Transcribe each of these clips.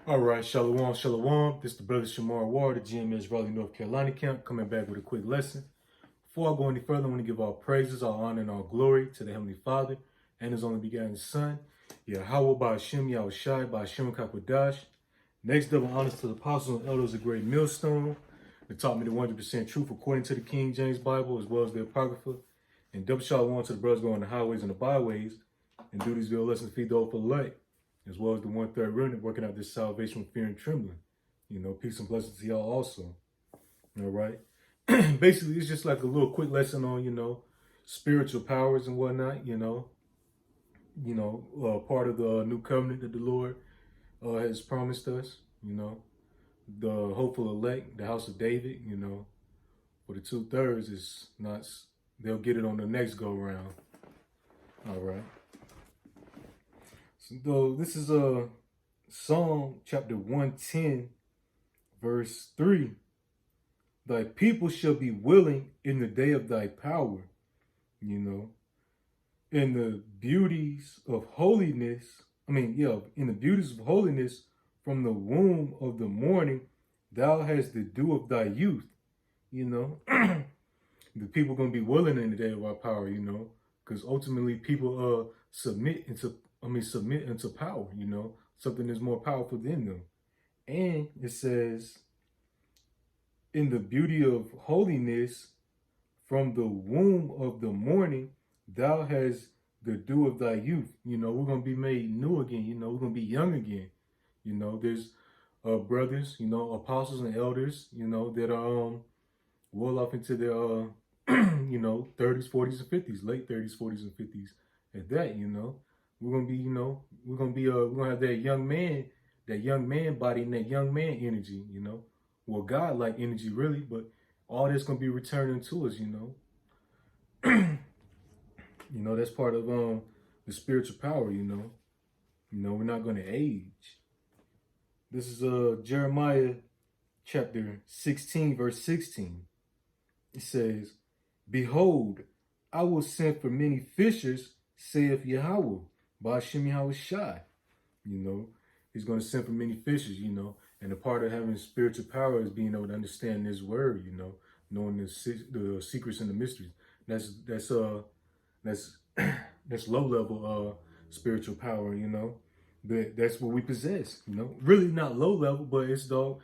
All right, Shalom, Shalom. This is the brother Shamar Ward, the GMS Raleigh, North Carolina camp, coming back with a quick lesson. Before I go any further, I want to give all praises, all honor, and all glory to the Heavenly Father and His only begotten Son, Yahweh Ba'Hashem Yahushai Ba'Hashem Kakwadash. Next, double honors to the apostles and elders of Great Millstone that taught me the 100% truth according to the King James Bible as well as the Apocrypha. And double shalom to the brothers going the highways and the byways and do these good lessons, feed the hopeful light, as well as the 1/3 remnant working out this salvation with fear and trembling. Peace and blessings to y'all also. All right. Basically, it's just like a little quick lesson on, spiritual powers and whatnot, part of the new covenant that the Lord has promised us, the hopeful elect, the house of David, for the 2/3 is not, they'll get it on the next go round. All right. So this is Psalm chapter 110, verse 3. Thy people shall be willing in the day of thy power, in the beauties of holiness. In the beauties of holiness from the womb of the morning, thou hast the dew of thy youth, The people going to be willing in the day of our power, because ultimately people submit unto power, something that's more powerful than them. And it says, in the beauty of holiness, from the womb of the morning, thou hast the dew of thy youth. We're going to be made new again. We're going to be young again. There's brothers, apostles and elders, that are well off into their, 30s, 40s, and 50s, late 30s, 40s, and 50s at that, We're going to be, we're going to have that young man body and that young man energy, Well, God-like energy, really, but all that's going to be returning to us, That's part of the spiritual power, We're not going to age. This is Jeremiah chapter 16, verse 16. It says, behold, I will send for many fishers, saith Yahweh, Ba'Hashem Yahushai. He's going to send for many fishers, and a part of having spiritual power is being able to understand this word, knowing the secrets and the mysteries. That's low level spiritual power, But that's what we possess, Really not low level, but it's a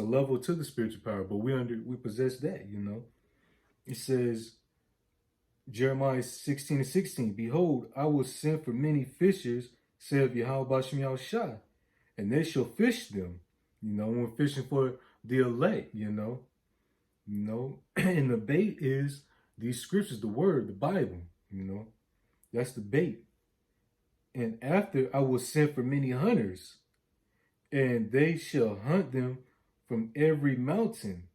level to the spiritual power, but we possess that, It says, Jeremiah 16:16, behold, I will send for many fishers, saith Yahweh Ba'Hashem Yahushai, and they shall fish them, when fishing for the elect, and the bait is these scriptures, the word, the Bible, that's the bait. And after I will send for many hunters, and they shall hunt them from every mountain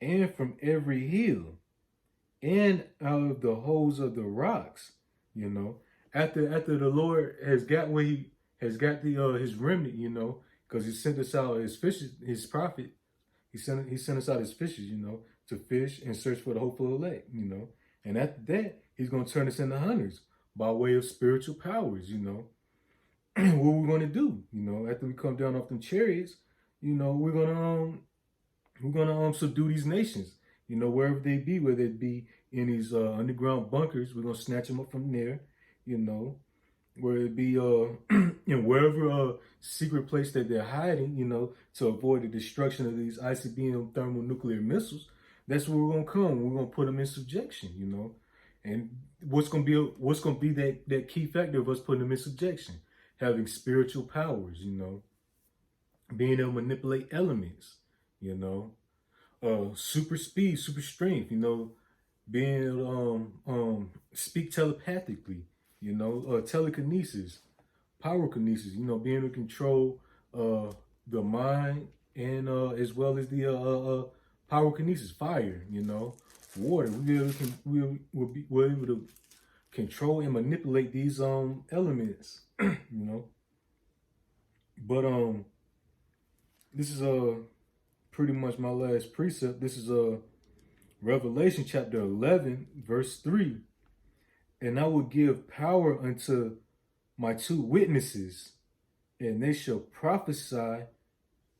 and from every hill and out of the holes of the rocks, After the Lord has got where he has got the his remnant, because he sent us out as fishes, his prophet. He sent us out as fishers, to fish and search for the hopeful elect, And after that, he's going to turn us into hunters by way of spiritual powers, What we're going to do, after we come down off them chariots, we're gonna subdue these nations, wherever they be, whether it be in these underground bunkers, we're gonna snatch them up from there, where it be in wherever secret place that they're hiding, to avoid the destruction of these ICBM thermonuclear missiles. That's where we're gonna come. We're gonna put them in subjection, And what's gonna be that key factor of us putting them in subjection? Having spiritual powers, being able to manipulate elements, super speed, super strength, being able to speak telepathically, telekinesis, pyrokinesis, being able to control the mind and as well as the pyrokinesis, fire, water. We're able to control and manipulate these elements, But this is pretty much my last precept. This is Revelation chapter 11, verse 3. And I will give power unto my 2 witnesses, and they shall prophesy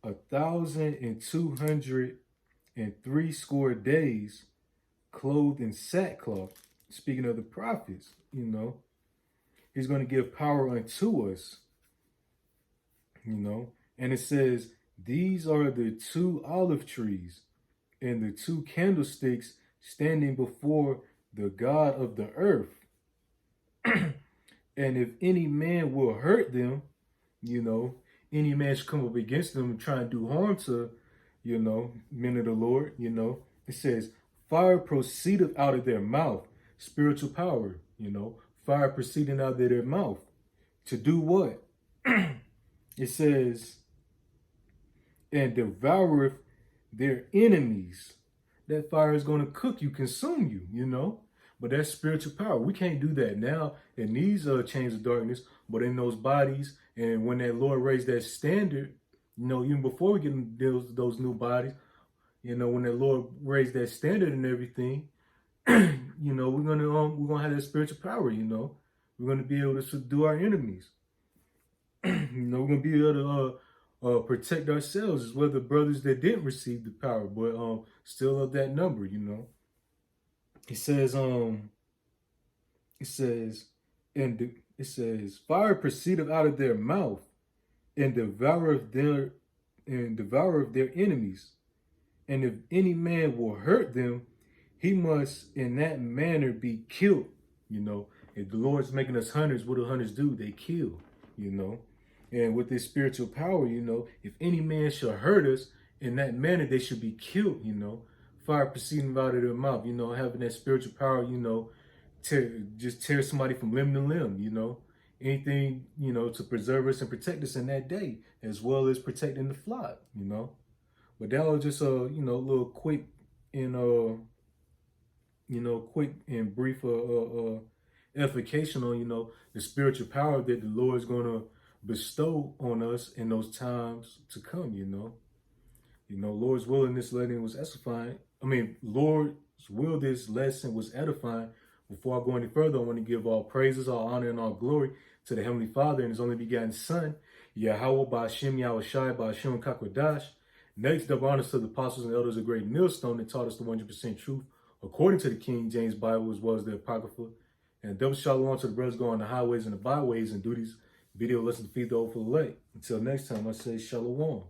1,260 days, clothed in sackcloth. Speaking of the prophets, he's going to give power unto us, and it says, these are the 2 olive trees and the 2 candlesticks standing before the God of the earth. And if any man will hurt them, any man should come up against them and try and do harm to, men of the Lord, it says, fire proceedeth out of their mouth, spiritual power, fire proceeding out of their mouth. To do what? It says, and devoureth their enemies. That fire is going to cook you, consume you, But that's spiritual power. We can't do that now in these chains of darkness, but in those bodies. And when that Lord raised that standard, even before we get those new bodies, when that Lord raised that standard and everything, we're gonna have that spiritual power. We're gonna be able to subdue our enemies. We're gonna be able to protect ourselves as well. The brothers that didn't receive the power, but still of that number. It says, fire proceedeth out of their mouth, and devoureth their enemies. And if any man will hurt them, he must in that manner be killed. If the Lord's making us hunters, what do hunters do? They kill. And with this spiritual power, if any man shall hurt us in that manner, they should be killed. Fire proceeding out of their mouth, having that spiritual power, just tear somebody from limb to limb, anything, to preserve us and protect us in that day, as well as protecting the flock, But that was just a, little quick and, quick and brief edification on, the spiritual power that the Lord is going to bestow on us in those times to come, Lord's will in this lesson was edifying. Lord's will this lesson was edifying. Before I go any further, I want to give all praises, all honor, and all glory to the Heavenly Father and His only begotten Son, Yahweh Ba'Shem Yahushai Ba'Shem Kakwadash. Next, double honors to the apostles and elders of Great Millstone that taught us the 100% truth according to the King James Bible as well as the Apocrypha. And double shalom to the brothers going on the highways and the byways and do these video lessons to feed the hopeful elect. Until next time, I say shalom.